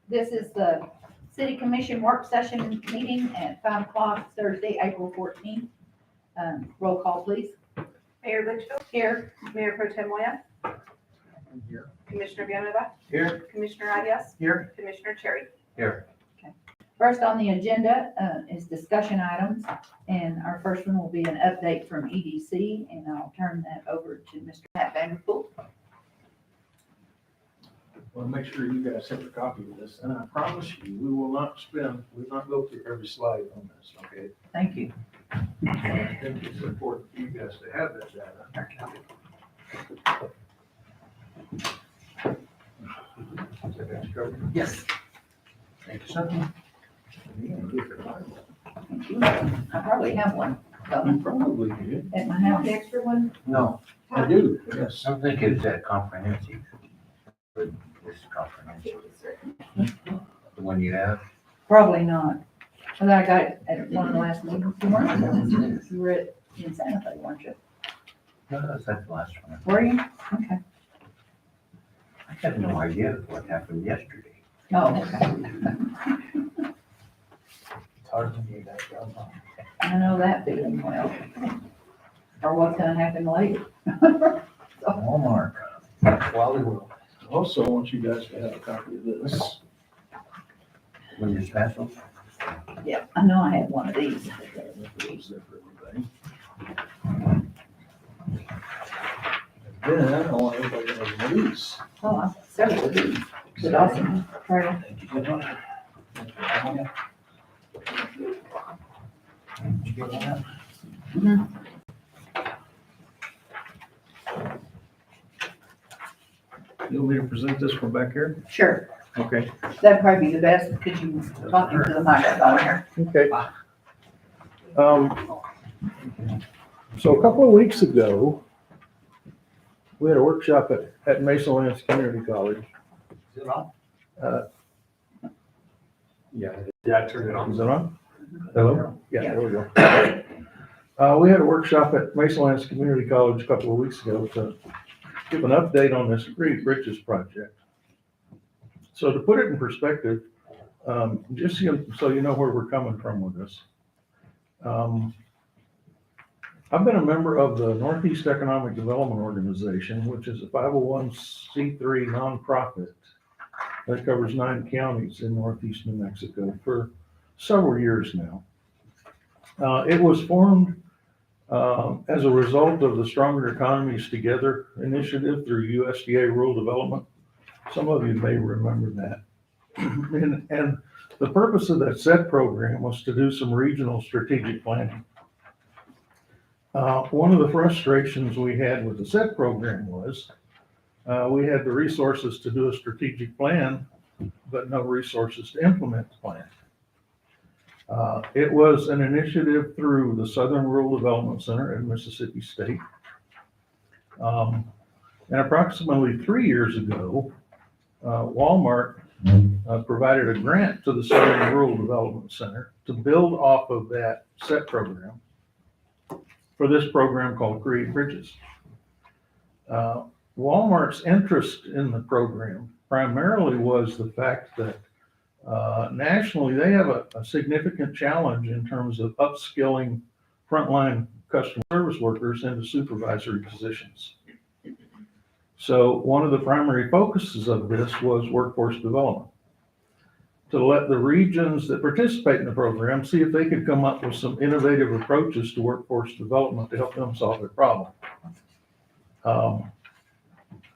This is the City Commission work session meeting at 5 o'clock Thursday, April 14th. Roll call, please. Mayor Litchfield, Here. Mayor Pro Tem Moya, Here. Commissioner Villanueva, Here. Commissioner Arias, Here. Commissioner Cherry. Here. First on the agenda is discussion items, and our first one will be an update from EDC, and I'll turn that over to Mr. Matt Vanderpool. Well, make sure you guys have a copy of this, and I promise you, we will not go through every slide on this, okay? Thank you. I think it's important for you guys to have that data. Yes. Thank you, sir. Thank you. I probably have one You probably do. at my Have house. an extra one? No, I do, yes. I don't think it's that comprehensive. But it's comprehensive. The one you have? Probably not. Well, I got it at one of the last meetings. You were in Santa Fe, weren't you? No, that's the last one. Were you? Okay. I have no idea what happened yesterday. Oh, okay. It's hard to do that, John. I know that feeling well. Or what's gonna happen later. Walmart. Wally will. Also, I want you guys to have a copy of this. When you special? Yeah, I know I had one of these. It was there for everybody. Then, I want everybody to have one of these. Oh, I have several of these. But awesome. Trail. Thank you. Did you get that? Mhm. You want me to present this from back here? Sure. Okay. That'd probably be the best because you talking to the microphone here. Okay. So a couple of weeks ago, we had a workshop at Mesa Lands Community College. Is it on? Yeah. Yeah, I turned it Is it on? Hello? Yeah, there we go. We had a workshop at Mesa Lands Community College a couple of weeks ago to give an update on this Creek Bridges project. So to put it in perspective, just so you know where we're coming from with this. I've been a member of the Northeast Economic Development Organization, which is a 501c3 nonprofit that covers 9 counties in northeast New Mexico for several years now. It was formed as a result of the Stronger Economies Together initiative through USDA Rural Development. Some of you may remember that. And the purpose of that SET program was to do some regional strategic planning. One of the frustrations we had with the SET program was we had the resources to do a strategic plan, but no resources to implement the plan. It was an initiative through the Southern Rural Development Center in Mississippi State. And approximately 3 years ago, Walmart provided a grant to the Southern Rural Development Center to build off of that SET program for this program called Create Bridges. Walmart's interest in the program primarily was the fact that nationally they have a significant challenge in terms of upskilling frontline customer service workers into supervisory positions. So one of the primary focuses of this was workforce development, to let the regions that participate in the program see if they could come up with some innovative approaches to workforce development to help them solve their problem.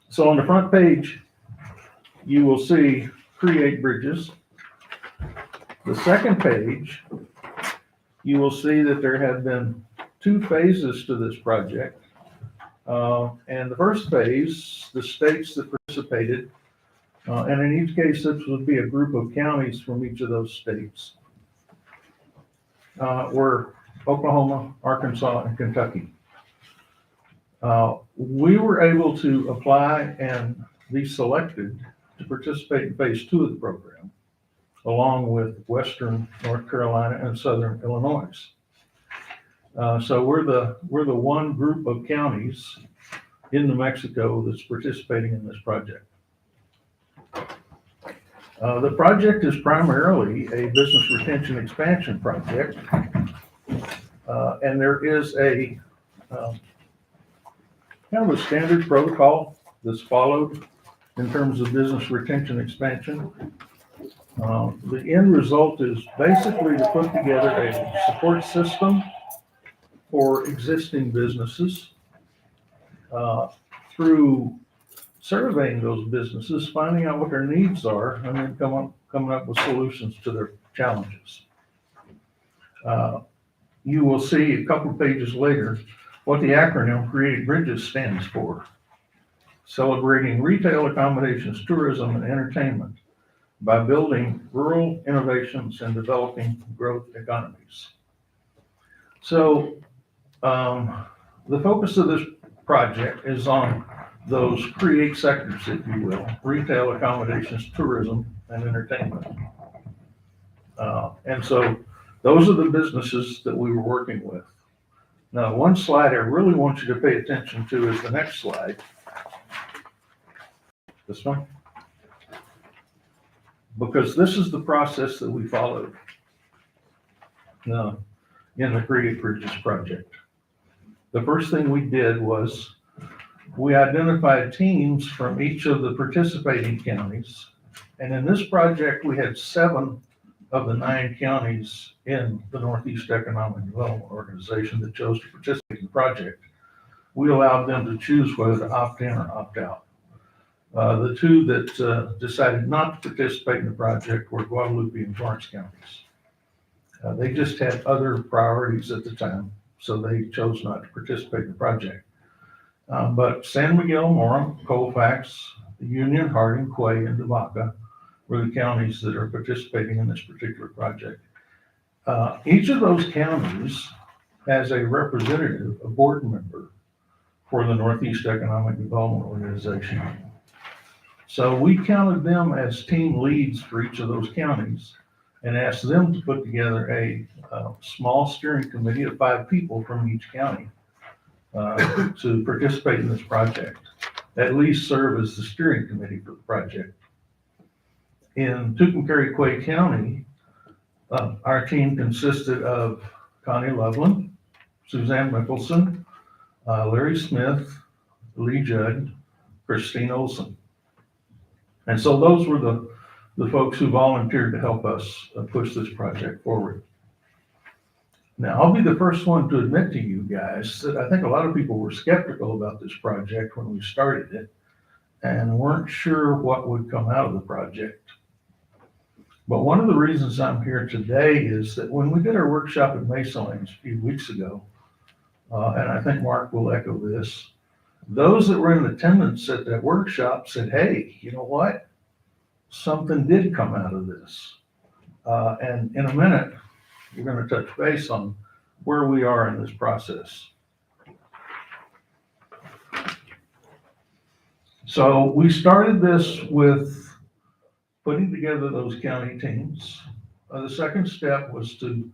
So on the front page, you will see Create Bridges. The second page, you will see that there have been 2 phases to this project. And the first phase, the states that participated, and in each case, this would be a group of counties from each of those states, were Oklahoma, Arkansas, and Kentucky. We were able to apply and be selected to participate in phase 2 of the program, along with Western North Carolina and Southern Illinois. So we're the one group of counties in New Mexico that's participating in this project. The project is primarily a business retention expansion project. And there is a kind of a standard protocol that's followed in terms of business retention expansion. The end result is basically to put together a support system for existing businesses through surveying those businesses, finding out what their needs are, and then coming up with solutions to their challenges. You will see a couple of pages later what the acronym Create Bridges stands for. Celebrating retail, accommodations, tourism, and entertainment by building rural innovations and developing growth economies. So the focus of this project is on those create sectors, if you will: retail, accommodations, tourism, and entertainment. And so those are the businesses that we were working with. Now, one slide I really want you to pay attention to is the next slide. This one. Because this is the process that we followed in the Create Bridges project. The first thing we did was we identified teams from each of the participating counties. And in this project, we had 7 of the 9 counties in the Northeast Economic Development Organization that chose to participate in the project. We allowed them to choose whether to opt in or opt out. The 2 that decided not to participate in the project were Guadalupe and Torrance counties. They just had other priorities at the time, so they chose not to participate in the project. But San Miguel, Mora, Colfax, Union, Harding, Quay, and Vaca were the counties that are participating in this particular project. Each of those counties has a representative, a board member for the Northeast Economic Development Organization. So we counted them as team leads for each of those counties and asked them to put together a small steering committee of 5 people from each county to participate in this project, at least serve as the steering committee for the project. In Tucumcari-Quay County, our team consisted of Connie Loveland, Suzanne Mickelson, Larry Smith, Lee Judd, Christine Olson. And so those were the folks who volunteered to help us push this project forward. Now, I'll be the first one to admit to you guys that I think a lot of people were skeptical about this project when we started it and weren't sure what would come out of the project. But one of the reasons I'm here today is that when we did our workshop at Mesa Lanes a few weeks ago, and I think Mark will echo this, those that were in attendance at that workshop said, hey, you know what? Something did come out of this. And in a minute, we're going to touch base on where we are in this process. So we started this with putting together those county teams. The second step was to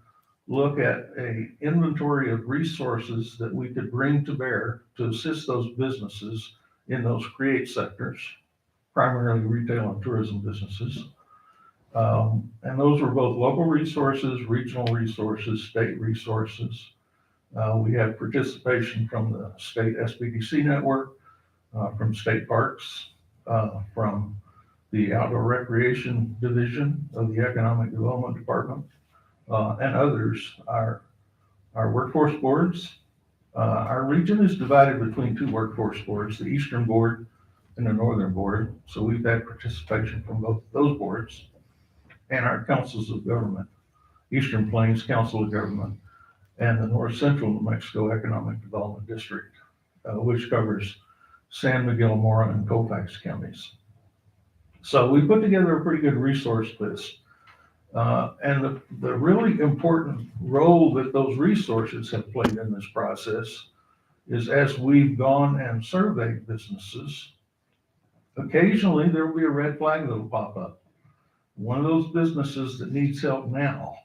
look at an inventory of resources that we could bring to bear to assist those businesses in those create sectors, primarily retail and tourism businesses. And those were both local resources, regional resources, state resources. We had participation from the state SBDC network, from state parks, from the outdoor recreation division of the economic development department, and others, our workforce boards. Our region is divided between 2 workforce boards, the Eastern Board and the Northern Board. So we've had participation from both those boards, and our councils of government, Eastern Plains Council of Government and the North Central New Mexico Economic Development District, which covers San Miguel, Mora, and Colfax counties. So we put together a pretty good resource list. And the really important role that those resources have played in this process is as we've gone and surveyed businesses, occasionally there will be a red flag that will pop up. One of those businesses that needs help now,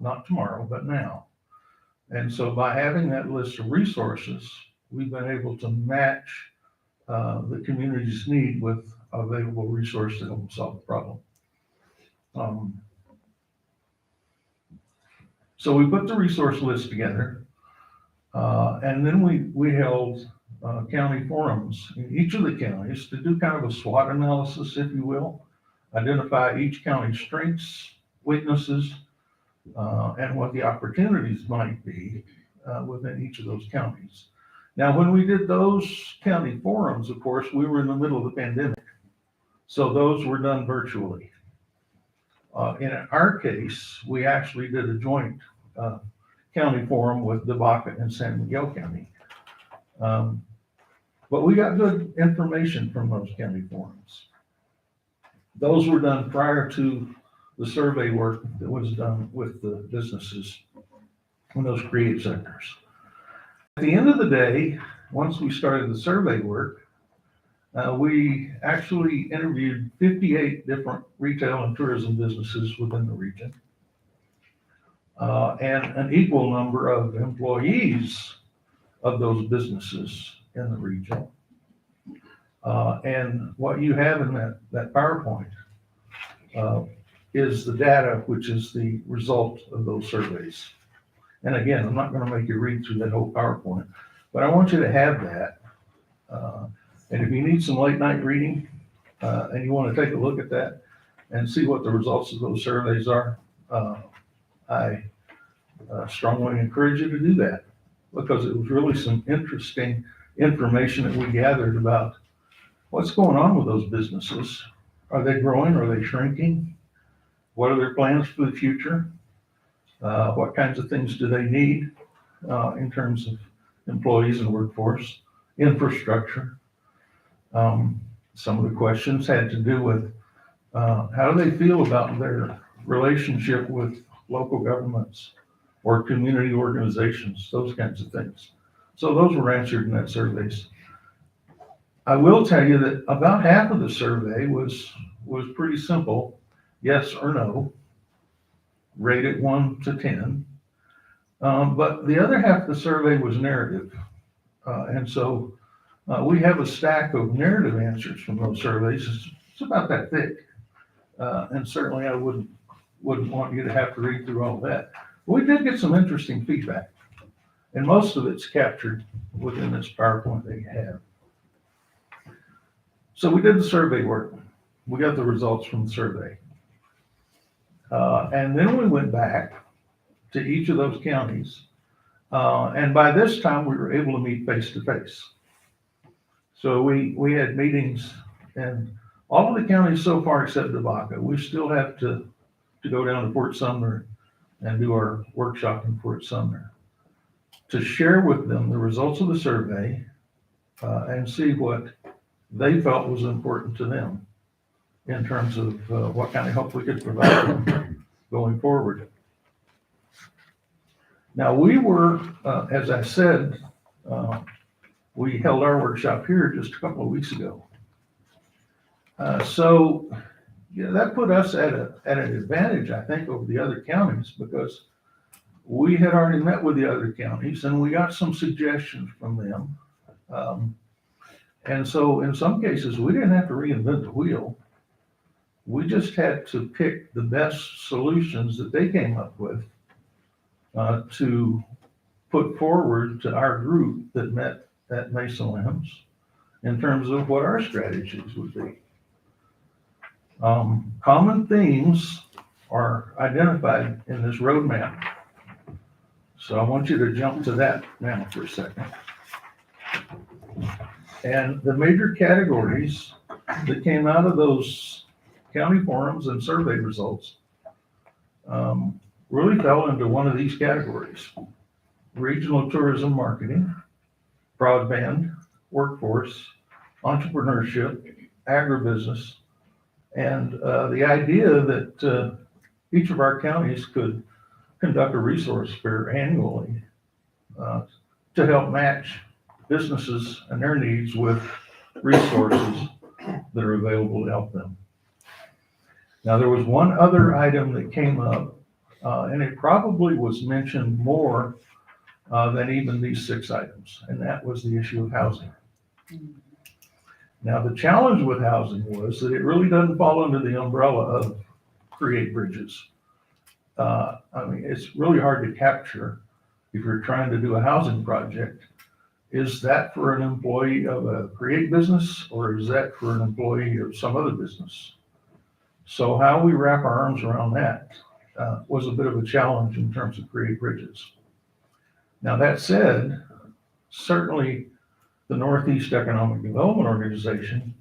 not tomorrow, but now. And so by having that list of resources, we've been able to match the community's need with available resources to help solve the problem. So we put the resource list together, and then we held county forums in each of the counties to do kind of a SWOT analysis, if you will, identify each county's strengths, weaknesses, and what the opportunities might be within each of those counties. Now, when we did those county forums, of course, we were in the middle of the pandemic, so those were done virtually. In our case, we actually did a joint county forum with Debaca and San Miguel County. But we got good information from those county forums. Those were done prior to the survey work that was done with the businesses in those creative sectors. At the end of the day, once we started the survey work, we actually interviewed 58 different retail and tourism businesses within the region, and an equal number of employees of those businesses in the region. And what you have in that PowerPoint is the data, which is the result of those surveys. And again, I'm not going to make you read through that whole PowerPoint, but I want you to have that. And if you need some late night reading, and you want to take a look at that and see what the results of those surveys are, I strongly encourage you to do that, because it was really some interesting information that we gathered about what's going on with those businesses. Are they growing? Are they shrinking? What are their plans for the future? What kinds of things do they need in terms of employees and workforce, infrastructure? Some of the questions had to do with how do they feel about their relationship with local governments or community organizations, those kinds of things. So those were answered in that surveys. I will tell you that about half of the survey was pretty simple, yes or no, rated 1 to 10. But the other half of the survey was narrative. And so we have a stack of narrative answers from those surveys. It's about that thick. And certainly I wouldn't want you to have to read through all that. We did get some interesting feedback, and most of it's captured within this PowerPoint that you have. So we did the survey work. We got the results from the survey. And then we went back to each of those counties. And by this time, we were able to meet face to face. So we had meetings in all of the counties so far except Debaca. We still have to go down to Fort Sumner and do our workshop in Fort Sumner to share with them the results of the survey and see what they felt was important to them in terms of what kind of help we could provide them going forward. Now we were, as I said, we held our workshop here just a couple of weeks ago. So that put us at an advantage, I think, over the other counties, because we had already met with the other counties and we got some suggestions from them. And so in some cases, we didn't have to reinvent the wheel. We just had to pick the best solutions that they came up with to put forward to our group that met at Mesa Limbs in terms of what our strategies would be. Common themes are identified in this roadmap. So I want you to jump to that now for a second. And the major categories that came out of those county forums and survey results really fell into one of these categories: regional tourism marketing, broadband, workforce, entrepreneurship, agribusiness, and the idea that each of our counties could conduct a resource fair annually to help match businesses and their needs with resources that are available to help them. Now, there was one other item that came up, and it probably was mentioned more than even these 6 items, and that was the issue of housing. Now, the challenge with housing was that it really doesn't fall under the umbrella of create bridges. I mean, it's really hard to capture if you're trying to do a housing project. Is that for an employee of a create business, or is that for an employee of some other business? So how we wrap our arms around that was a bit of a challenge in terms of create bridges. Now, that said, certainly the Northeast Economic Development Organization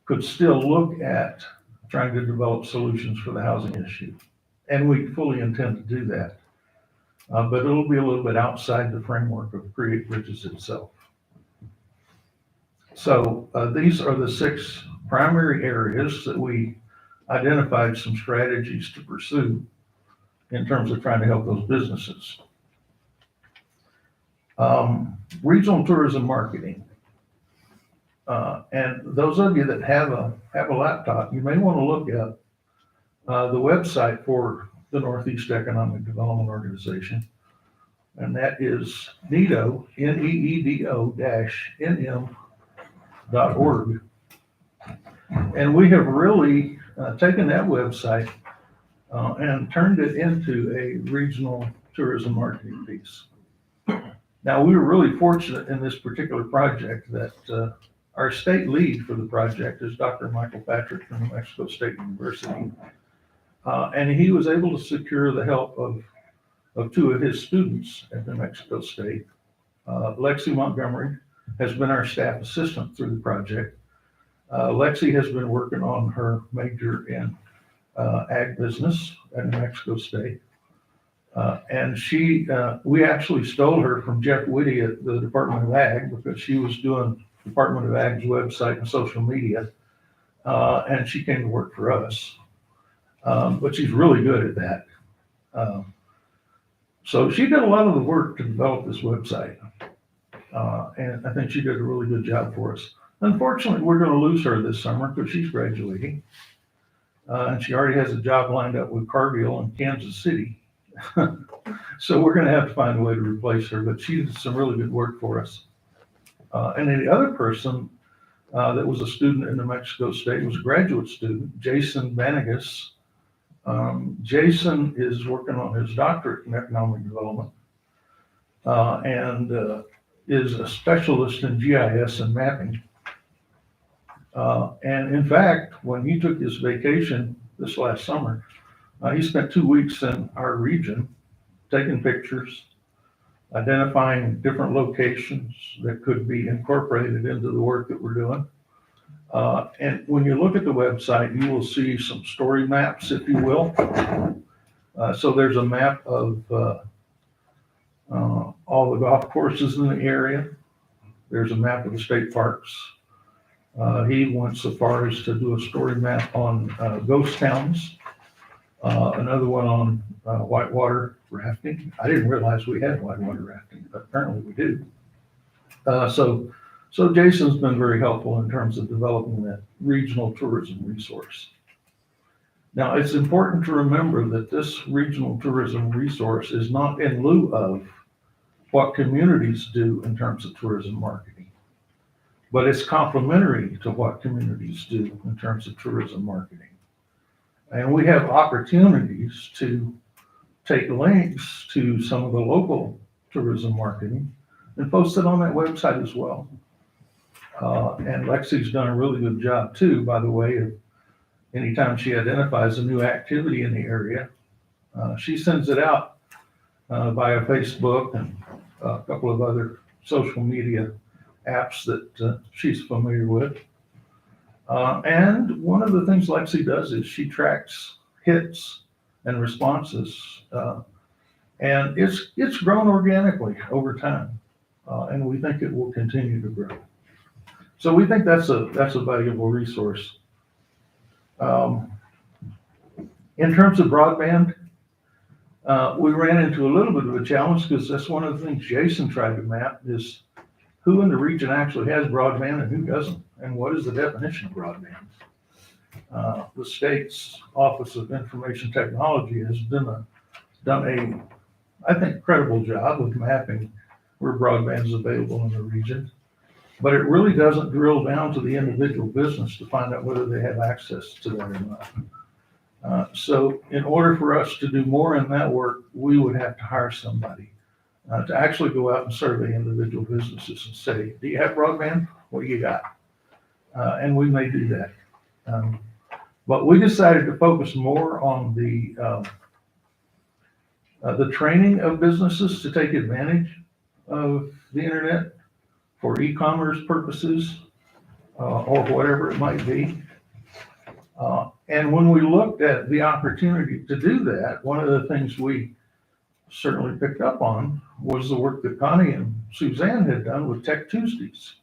could still look at trying to develop solutions for the housing issue. And we fully intend to do that. But it'll be a little bit outside the framework of Create Bridges itself. So these are the 6 primary areas that we identified some strategies to pursue in terms of trying to help those businesses. Regional tourism marketing. And those of you that have a laptop, you may want to look at the website for the Northeast Economic Development Organization, and that is NEEDO, NEEDO-NM.org. And we have really taken that website and turned it into a regional tourism marketing piece. Now, we were really fortunate in this particular project that our state lead for the project is Dr. Michael Patrick from New Mexico State University. And he was able to secure the help of 2 of his students at New Mexico State. Lexi Montgomery has been our staff assistant through the project. Lexi has been working on her major in ag business at New Mexico State. And we actually stole her from Jeff Whitty at the Department of Ag because she was doing Department of Ag's website and social media. And she came to work for us. But she's really good at that. So she did a lot of the work to develop this website. And I think she did a really good job for us. Unfortunately, we're going to lose her this summer because she's graduating. And she already has a job lined up with Cargill in Kansas City. So we're going to have to find a way to replace her, but she did some really good work for us. And then the other person that was a student in New Mexico State was a graduate student, Jason Vanegas. Jason is working on his doctorate in economic development and is a specialist in GIS and mapping. And in fact, when he took his vacation this last summer, he spent 2 weeks in our region taking pictures, identifying different locations that could be incorporated into the work that we're doing. And when you look at the website, you will see some story maps, if you will. So there's a map of all the golf courses in the area. There's a map of the state parks. He went so far as to do a story map on ghost towns, another one on whitewater rafting. I didn't realize we had whitewater rafting, but apparently we do. So Jason's been very helpful in terms of developing that regional tourism resource. Now, it's important to remember that this regional tourism resource is not in lieu of what communities do in terms of tourism marketing, but it's complementary to what communities do in terms of tourism marketing. And we have opportunities to take links to some of the local tourism marketing and post it on that website as well. And Lexi's done a really good job too, by the way, of anytime she identifies a new activity in the area, she sends it out via Facebook and a couple of other social media apps that she's familiar with. And one of the things Lexi does is she tracks hits and responses, and it's grown organically over time, and we think it will continue to grow. So we think that's a valuable resource. In terms of broadband, we ran into a little bit of a challenge because that's one of the things Jason tried to map is who in the region actually has broadband and who doesn't, and what is the definition of broadband. The state's Office of Information Technology has done a, I think, credible job of mapping where broadband is available in the region, but it really doesn't drill down to the individual business to find out whether they have access to that or not. So in order for us to do more in that work, we would have to hire somebody to actually go out and survey individual businesses and say, do you have broadband? What do you got? And we may do that. But we decided to focus more on the training of businesses to take advantage of the internet for e-commerce purposes, or whatever it might be. And when we looked at the opportunity to do that, one of the things we certainly picked up on was the work that Connie and Suzanne had done with Tech Tuesdays.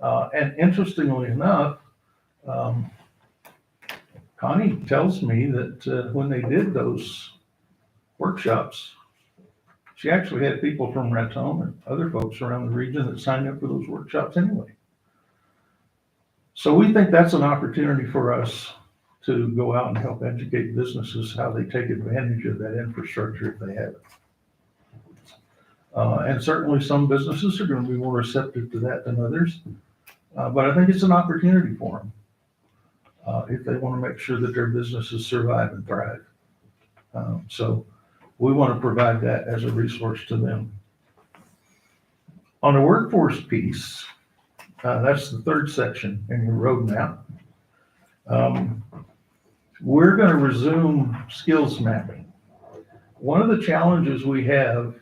And interestingly enough, Connie tells me that when they did those workshops, she actually had people from Raton and other folks around the region that signed up for those workshops anyway. So we think that's an opportunity for us to go out and help educate businesses how they take advantage of that infrastructure if they have it. And certainly some businesses are going to be more receptive to that than others. But I think it's an opportunity for them if they want to make sure that their businesses survive and thrive. So we want to provide that as a resource to them. On the workforce piece, that's the third section in your roadmap. We're going to resume skills mapping. One of the challenges we have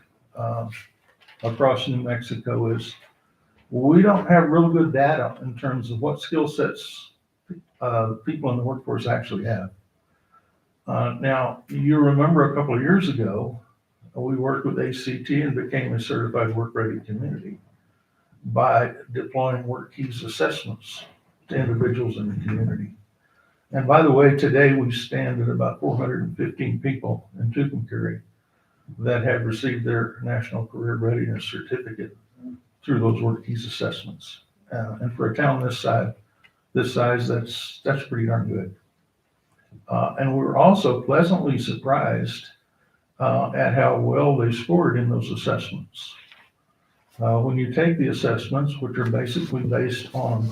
across New Mexico is we don't have real good data in terms of what skill sets people in the workforce actually have. Now, you remember a couple of years ago, we worked with ACT and became a certified work-ready community by deploying work keys assessments to individuals in the community. And by the way, today we stand at about 415 people in Tucumcari that have received their National Career Readiness Certificate through those work keys assessments. And for a town this size, that's pretty darn good. And we were also pleasantly surprised at how well they scored in those assessments. When you take the assessments, which are basically based on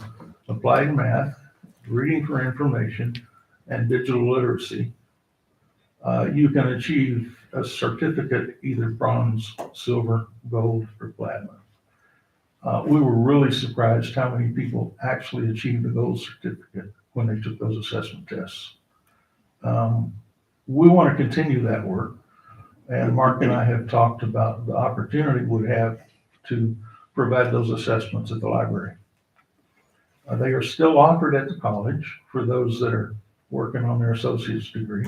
applied math, reading for information, and digital literacy, you can achieve a certificate, either bronze, silver, gold, or platinum. We were really surprised how many people actually achieved a gold certificate when they took those assessment tests. We want to continue that work, and Mark and I have talked about the opportunity we have to provide those assessments at the library. They are still offered at the college for those that are working on their associate's degree,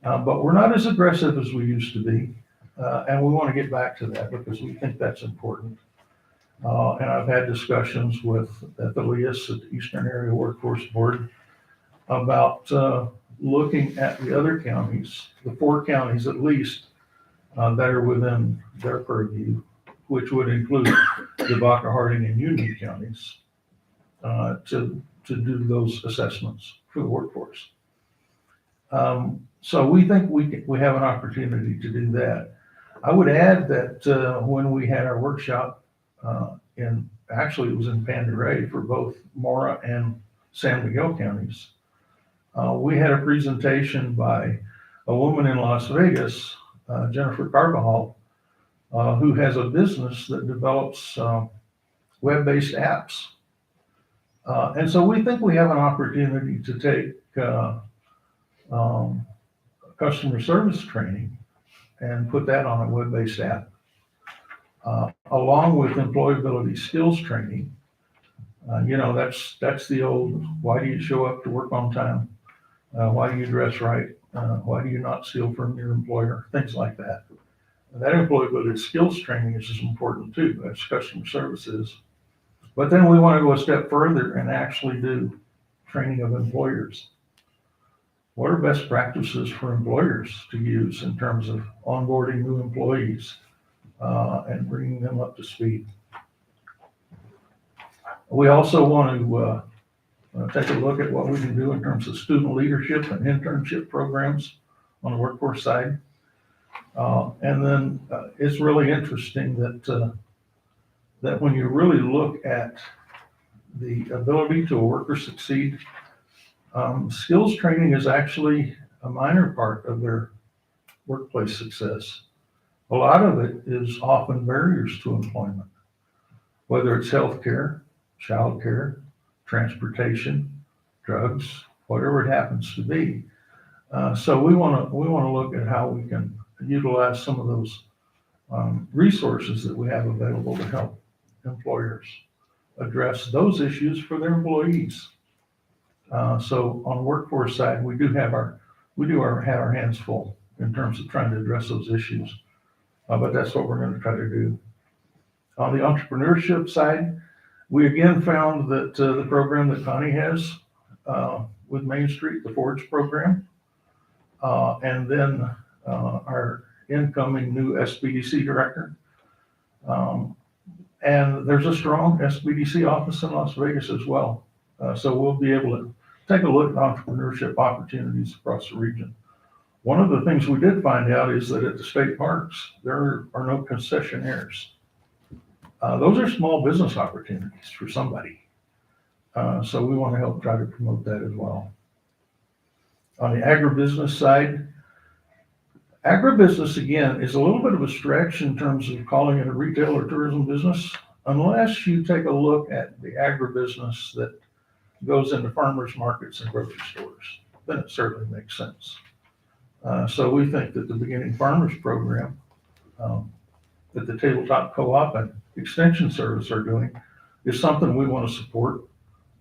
but we're not as aggressive as we used to be, and we want to get back to that because we think that's important. And I've had discussions with at the LEIS, at the Eastern Area Workforce Board, about looking at the other counties, the 4 counties at least, that are within their purview, which would include the Vaca, Harding, and Union counties, to do those assessments for the workforce. So we think we have an opportunity to do that. I would add that when we had our workshop actually it was in Pandaray for both Mora and San Miguel counties, we had a presentation by a woman in Las Vegas, Jennifer Carbajal, who has a business that develops web-based apps. And so we think we have an opportunity to take customer service training and put that on a web-based app, along with employability skills training. That's the old, why do you show up to work on time? Why do you dress right? Why do you not steal from your employer? Things like that. That employability skills training is as important too, as customer services. But then we want to go a step further and actually do training of employers. What are best practices for employers to use in terms of onboarding new employees and bringing them up to speed? We also want to take a look at what we can do in terms of student leadership and internship programs on the workforce side. And then it's really interesting that when you really look at the ability to a worker succeed, Skills training is actually a minor part of their workplace success. A lot of it is often barriers to employment, whether it's healthcare, childcare, transportation, drugs, whatever it happens to be. So we want to look at how we can utilize some of those resources that we have available to help employers address those issues for their employees. So on the workforce side, we do have our hands full in terms of trying to address those issues. But that's what we're going to try to do. On the entrepreneurship side, we again found that the program that Connie has with Main Street, the Forge program, and then our incoming new SBDC director. And there's a strong SBDC office in Las Vegas as well. So we'll be able to take a look at entrepreneurship opportunities across the region. One of the things we did find out is that at the state parks, there are no concessionaires. Those are small business opportunities for somebody. So we want to help try to promote that as well. On the agribusiness side, agribusiness, again, is a little bit of a stretch in terms of calling it a retail or tourism business, unless you take a look at the agribusiness that goes into farmers markets and grocery stores. Then it certainly makes sense. So we think that the Beginning Farmers Program that the Tabletop Co-op and Extension Service are doing is something we want to support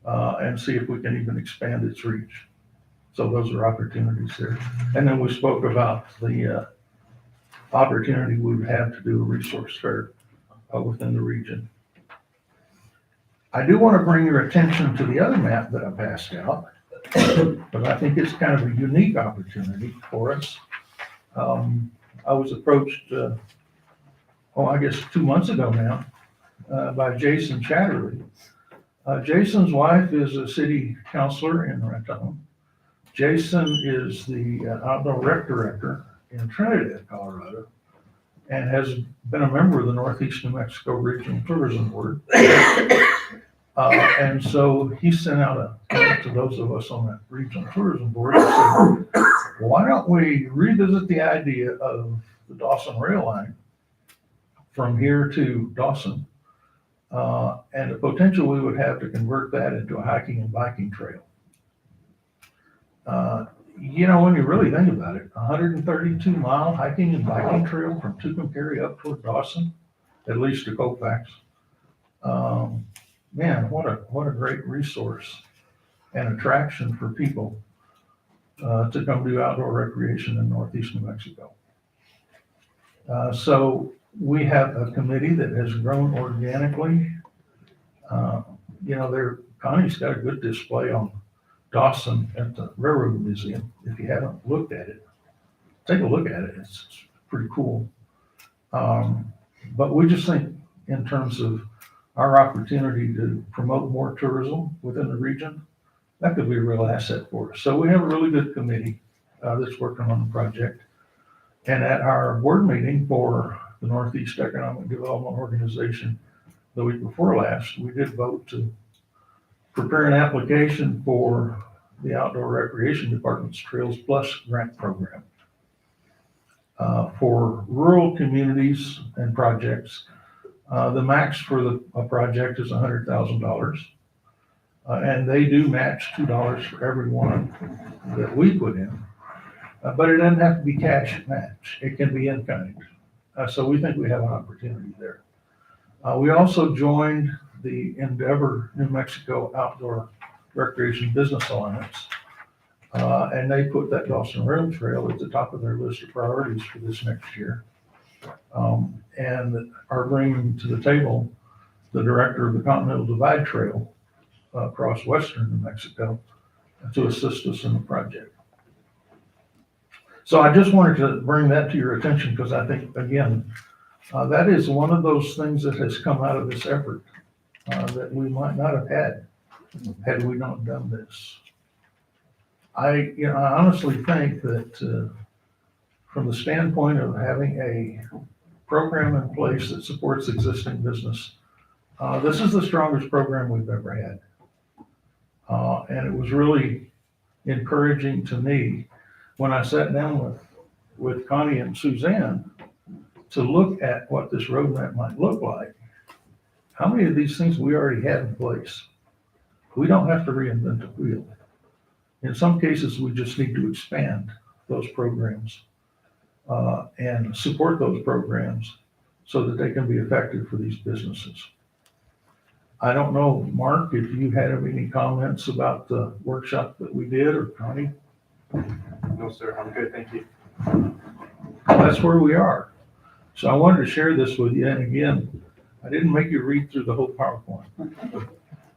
and see if we can even expand its reach. So those are opportunities there. And then we spoke about the opportunity we would have to do a resource fair within the region. I do want to bring your attention to the other map that I passed out, but I think it's kind of a unique opportunity for us. I was approached, I guess 2 months ago now, by Jason Chatterley. Jason's wife is a city councilor in Raton. Jason is the outdoor rec director in Trinidad, Colorado, and has been a member of the Northeast New Mexico Regional Tourism Board. And so he sent out a note to those of us on that regional tourism board and said, why don't we revisit the idea of the Dawson rail line from here to Dawson, and the potential we would have to convert that into a hiking and biking trail. When you really think about it, 132-mile hiking and biking trail from Tucumcari up toward Dawson, at least to Colfax. Man, what a great resource and attraction for people to come do outdoor recreation in Northeast New Mexico. So we have a committee that has grown organically. Connie's got a good display on Dawson at the Railroad Museum. If you haven't looked at it, take a look at it. It's pretty cool. But we just think in terms of our opportunity to promote more tourism within the region, that could be a real asset for us. So we have a really good committee that's working on the project. And at our board meeting for the Northeast Economic Development Organization the week before last, we did vote to prepare an application for the Outdoor Recreation Department's Trails Plus grant program for rural communities and projects. The max for a project is $100,000, and they do match $2 for every one that we put in, but it doesn't have to be cash match. It can be in kind. So we think we have an opportunity there. We also joined the Endeavor New Mexico Outdoor Recreation Business Alliance, and they put that Dawson Rail Trail at the top of their list of priorities for this next year. And are bringing to the table the director of the Continental Divide Trail across western New Mexico to assist us in the project. So I just wanted to bring that to your attention because I think, again, that is one of those things that has come out of this effort that we might not have had we not done this. I honestly think that from the standpoint of having a program in place that supports existing business, this is the strongest program we've ever had. And it was really encouraging to me when I sat down with Connie and Suzanne to look at what this roadmap might look like. How many of these things we already have in place? We don't have to reinvent the wheel. In some cases, we just need to expand those programs and support those programs so that they can be effective for these businesses. I don't know, Mark, if you had any comments about the workshop that we did, or Connie? No, sir, I'm good, thank you. That's where we are. So I wanted to share this with you, and again, I didn't make you read through the whole PowerPoint,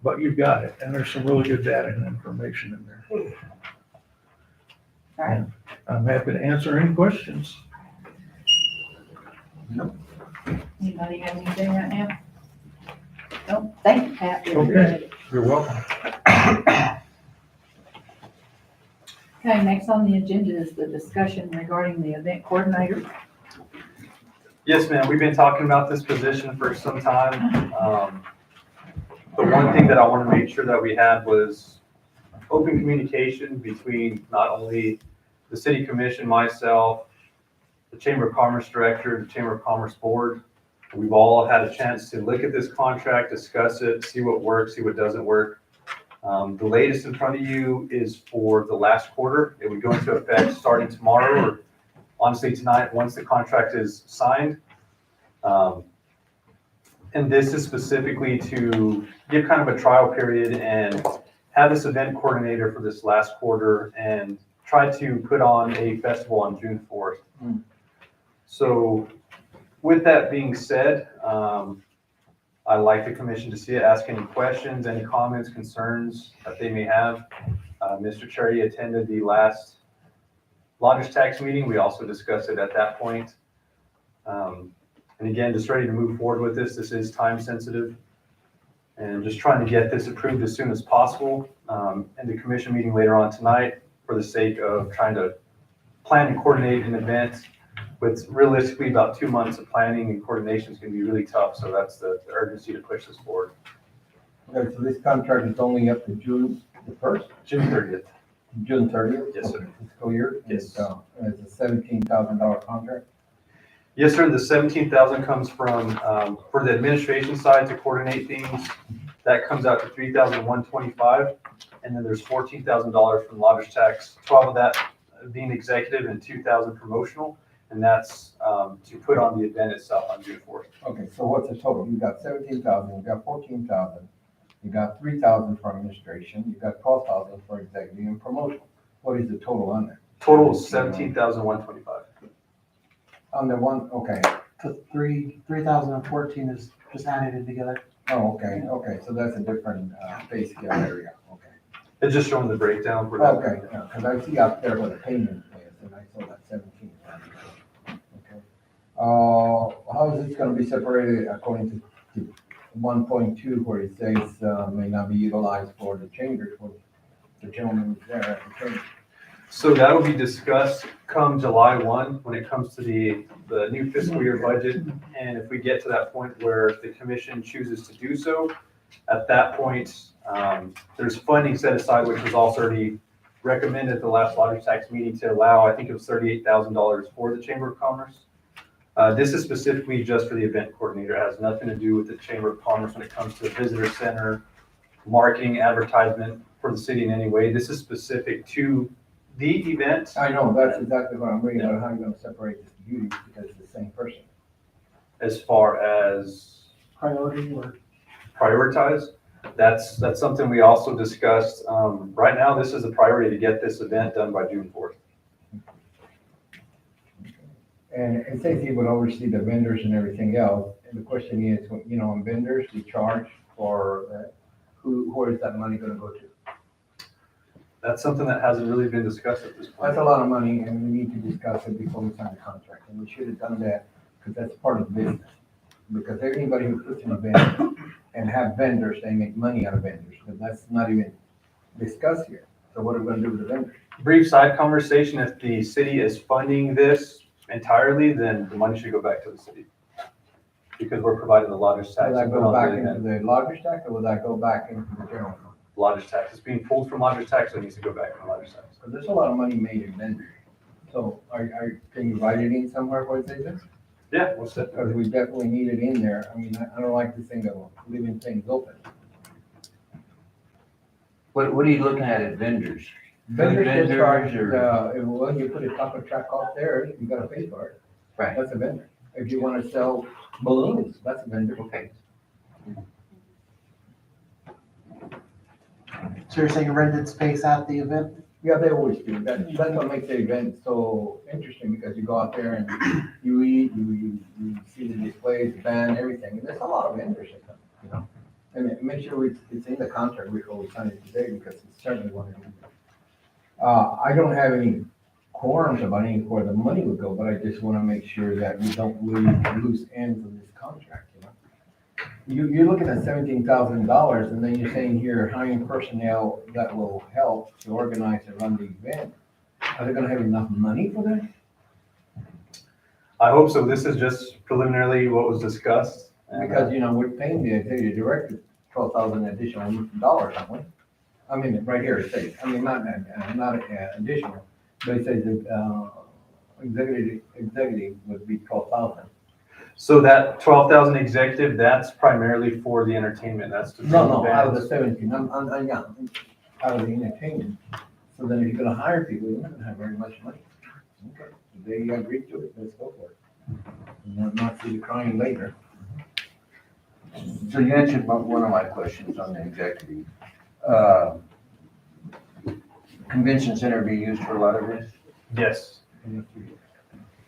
but you've got it, and there's some really good data and information in there. All right. I'm happy to answer any questions. Anybody have anything right now? No, thank you, Pat. Okay. You're welcome. Okay, next on the agenda is the discussion regarding the event coordinator. Yes, ma'am, we've been talking about this position for some time. The one thing that I want to make sure that we had was open communication between not only the city commission, myself, the Chamber of Commerce Director, the Chamber of Commerce Board. We've all had a chance to look at this contract, discuss it, see what works, see what doesn't work. The latest in front of you is for the last quarter. It would go into effect starting tomorrow, or honestly tonight, once the contract is signed. And this is specifically to give kind of a trial period and have this event coordinator for this last quarter and try to put on a festival on June 4th. So with that being said, I'd like the commission to see it, ask any questions, any comments, concerns that they may have. Mr. Cherry attended the last lodgers tax meeting. We also discussed it at that point. And again, just ready to move forward with this. This is time sensitive. And just trying to get this approved as soon as possible in the commission meeting later on tonight, for the sake of trying to plan and coordinate an event with realistically about 2 months of planning and coordination is going to be really tough. So that's the urgency to push this forward. Okay, so this contract is only up to June the 1st, June 30th. June 30th? Yes, sir. Fiscal year? Yes. And it's a $17,000 contract? Yes, sir. The 17,000 comes from, for the administration side to coordinate things. That comes out to 3,125. And then there's $14,000 from lodgers tax, 12 of that being executive and 2,000 promotional. And that's to put on the event itself on June 4th. Okay, so what's the total? You got 17,000, you got 14,000, you got 3,000 for administration, you got 12,000 for executive and promotional. What is the total on there? Total is 17,125. On the one, okay, So 3,014 is just added in together. oh, okay, so that's a different pay scale area, okay. It's just showing the breakdown for that. Okay, because I see out there what the payment is, and I saw that 17. Okay. How is this gonna be separated according to 1.2, where it says may not be utilized for the chambers, for the gentleman who's there at the chamber? So that'll be discussed come July 1, when it comes to the new fiscal year budget. And if we get to that point where the commission chooses to do so, at that point, there's funding set aside, which was also already recommended at the last lodgers tax meeting, to allow, I think it was $38,000 for the Chamber of Commerce. This is specifically just for the event coordinator. It has nothing to do with the Chamber of Commerce when it comes to the visitor center, marketing, advertisement for the city in any way. This is specific to the event. I know, that's exactly what I'm reading about, how you're gonna separate this duties, because it's the same person. As far as Priority or prioritize, that's something we also discussed. Right now, this is a priority to get this event done by June 4th. And it says he would oversee the vendors and everything else, and the question is, you know, on vendors, they charge for, where is that money gonna go to? That's something that hasn't really been discussed at this point. That's a lot of money, and we need to discuss it before we sign the contract, and we should have done that, because that's part of the business. Because anybody who puts an event and have vendors, they make money out of vendors, but that's not even discussed here. So what are we gonna do with the vendors? Brief side conversation, if the city is funding this entirely, then the money should go back to the city. Because we're providing the lodgers tax. Will that to put go on back the into event. the lodgers tax, or will that go back into the general fund? lodger's tax. It's being pulled from lodger's tax, so it needs to go back to lodger's tax. Because there's a lot of money made in vendors. So can you write it in somewhere where it says this? Yeah, we'll set. Because we definitely need it in there. I mean, I don't like this thing of leaving things open. What are you looking at vendors? Vendors just Vendors charge, well, you put a taco truck off there, you gotta pay for it. Right. That's a vendor. If you wanna sell balloons, that's a vendor. Okay. So you're saying rented space at the event? Yeah, they always do. That's what makes the event so interesting, because you go out there and you eat, you see the displays, the band, everything. And there's a lot of vendors that come, you know? And make sure it's in the contract before we sign it today, because it's certainly one of them. I don't have any quorums about where the money would go, but I just wanna make sure that we don't lose ends of this contract, you know? You're looking at $17,000, and then you're saying here, hiring personnel that will help to organize and run the event. Are they gonna have enough money for that? I hope so. This is just preliminarily what was discussed. And, Because, you know, we're paying the executive director $12,000 additional dollars, aren't we? I mean, right here it says, I mean, not additional, but it says, executive would be 12,000. So that 12,000 executive, that's primarily for the entertainment. That's to No, bring out of the bands. 17, yeah, out of the entertainment. So then if you're gonna hire people, you're not gonna have very much money. Okay, they agree to it, let's go for it. And not see the crying later. So you answered one of my questions on the executive. Convention center be used for a lot of this? Yes.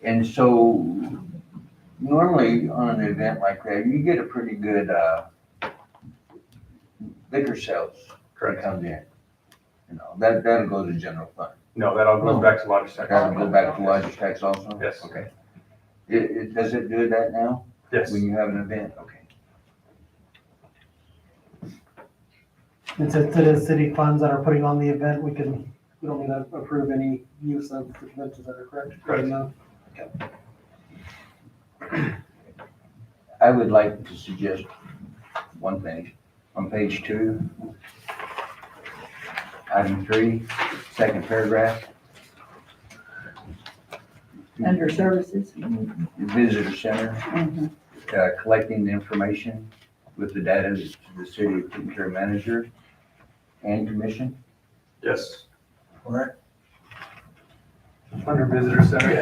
And so normally on an event like that, you get a pretty good liquor sales that Correct. comes in. You know, that'll go to general fund. No, that all goes back to lodger's tax. That'll go back to lodger's tax also? Yes. Okay. Does it do that now? Yes. When you have an event? Okay. And since it is city funds that are putting on the event, we don't need to approve any use of the convention center, correct? Correct. No. I would like to suggest one thing. On page 2, item 3, second paragraph, Under services. visitor center, Mhm. collecting the information with the data to the city care manager and commission. Yes. Correct? Under visitor center?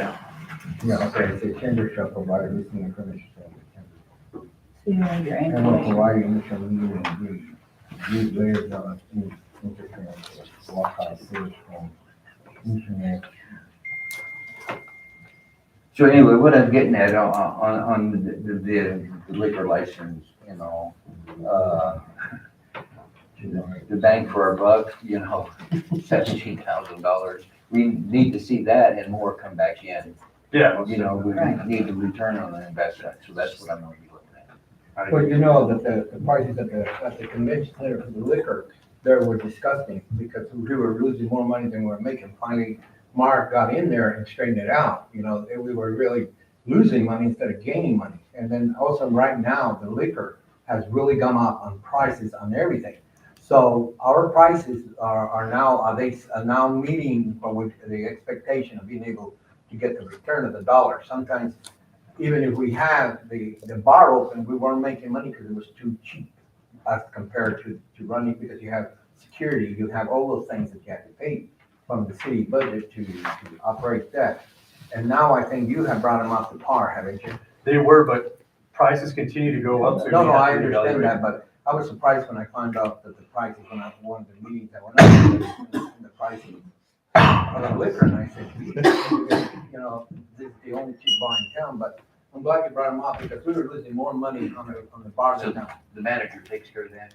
Yeah, okay, it's a tender shall provide listing information. So you're under And will information. provide initial meeting and use layers on interference, block out search from internet. So anyway, what I'm getting at on the liquor license, you know, the bang for our buck, you know, $17,000. We need to see that and more come back in. Yeah. You know, we Right. need a return on the investment, so that's what I'm gonna be looking at. Well, you know that the prices at the convention center for the liquor, there were disgusting, because we were losing more money than we were making. Finally, Mark got in there and straightened it out, you know, we were really losing money instead of gaining money. And then also right now, the liquor has really gone up on prices on everything. So our prices are now meeting with the expectation of being able to get the return of the dollar. Sometimes, even if we have the bar open, we weren't making money because it was too cheap as compared to running, because you have security, you have all those things that you have to pay from the city budget to operate that. And now I think you have brought them up to par, haven't you? They were, but prices continue to go up. So No, we have I to understand reevaluate. that, but I was surprised when I found out that the prices went up one of the meetings that went up, and the prices of the liquor, and I said, you know, this is the only cheap bar in town, but I'm glad you brought them up, because we were losing more money on the bar than now. The manager takes care of that.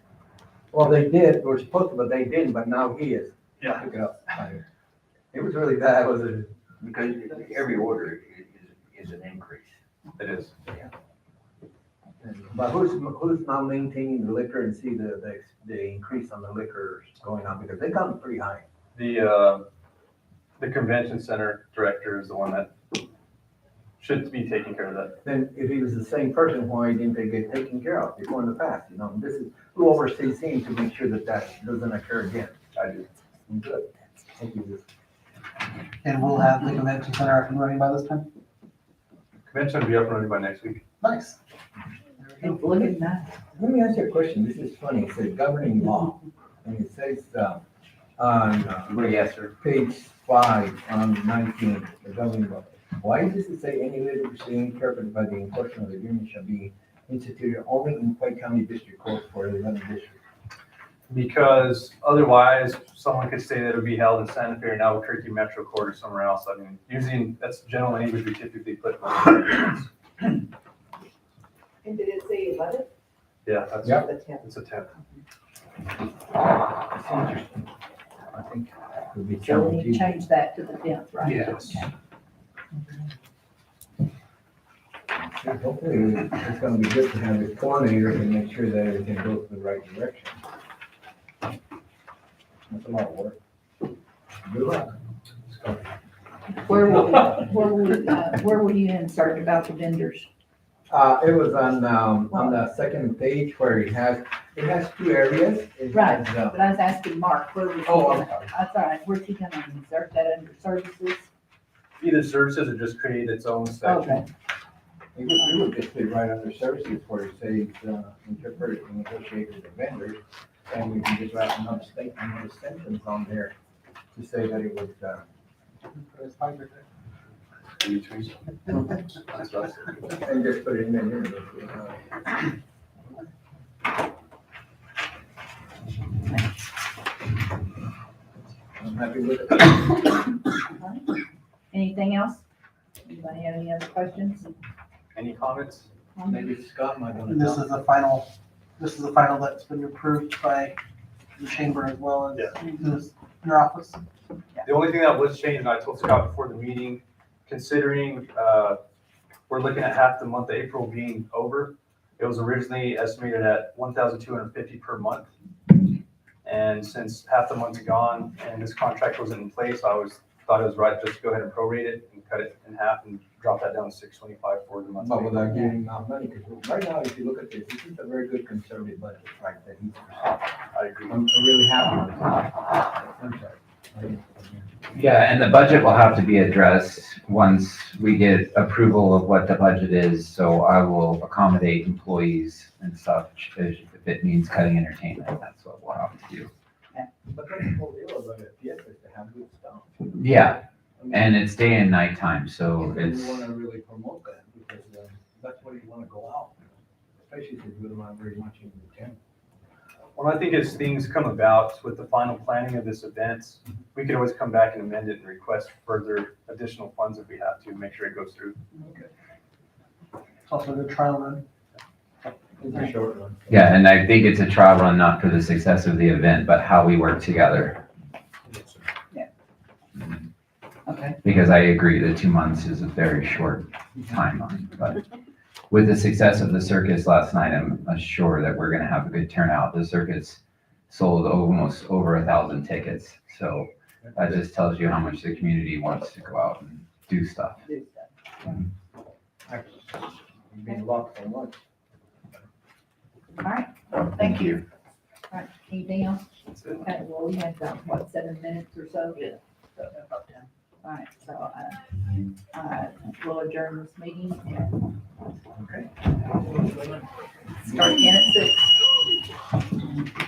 Well, they did, they were supposed to, but they didn't, but now he is. Yeah. Took it up. It was really bad, was it? Because every order is an increase. It is. But who's now maintaining the liquor and see the increase on the liquor going up, because they got pretty high. The convention center director is the one that should be taking care of that. Then if he was the same person, why didn't they get taken care of before in the past, you know? This is, who oversees him to make sure that that doesn't occur again? I do. Good. Thank you. And we'll have the convention center up and running by this time? Convention will be up and running by next week. Nice. Look at that. Let me ask you a question. This is funny. It says governing law. And it says, on Yes, sir. page 5 on 19, the governing law. Why does it say any legal proceeding interpreted by the enforcement of the agreement shall be instituted only in White County District Court for the 11th District? Because otherwise, someone could say that it would be held in Santa Fe or Albuquerque Metro Court or somewhere else. I mean, using, that's general language we typically put. And did it say 11? Yeah, that's, Yep. it's a 10. That's interesting. I think it would be So we need to challenging. change that to the 10th, right? Yes. Hopefully, it's gonna be good to have a coordinator and make sure that everything goes in the right direction. That's a lot of work. Good luck. Where will you insert about the vendors? It was on the second page where it has 2 areas. It Right. has, But I was asking Mark, where was he Oh, I'm gonna, sorry. that's all right, where's he gonna insert that under services? Either services or just create its own section. Okay, It would just be right under services where it says, interpret and negotiate with the vendors. And we can just write another sentence on there to say that it was, In between. That's what I said. and just put it in there. I'm happy with it. anything else? Anybody have any other questions? Any comments? Maybe Scott might want to. And this is the final that's been approved by the chamber as well as your office. The only thing that was changed, and I told Scott before the meeting, considering we're looking at half the month of April being over, it was originally estimated at 1,250 per month. And since half the month's gone and this contract wasn't in place, I thought it was right just to go ahead and prorate it and cut it in half and drop that down to 625 for the month. But without giving enough money, because right now, if you look at this, this is a very good conservative budget, right, that he's, I agree. I'm really happy with it. I'm sorry. Yeah, and the budget will have to be addressed once we get approval of what the budget is. So I will accommodate employees and stuff. If it means cutting entertainment, that's what we'll have to do. But that's the whole deal about it, yes, is to have good stuff. Yeah, I mean, and it's day and nighttime, so and it's, you wanna really promote that, because that's where you wanna go out, especially if you're not very much in the town. Well, I think as things come about with the final planning of this event, we can always come back and amend it and request further additional funds if we have to, make sure it goes through. It's also a good trial run. It's a short one. yeah, and I think it's a trial run, not for the success of the event, but how we work together. Okay, Because I agree that 2 months is a very short timeline, but with the success of the circus last night, I'm sure that we're gonna have a good turnout. The circus sold almost over 1,000 tickets, so that just tells you how much the community wants to go out and do stuff. do stuff. You've been locked so much. All right, well, thank you. All right, anything else? That's it. Okay, well, we had about, what, 7 minutes or so? Yeah. About 10. All right, so, we'll adjourn this meeting and Okay. start again at 6.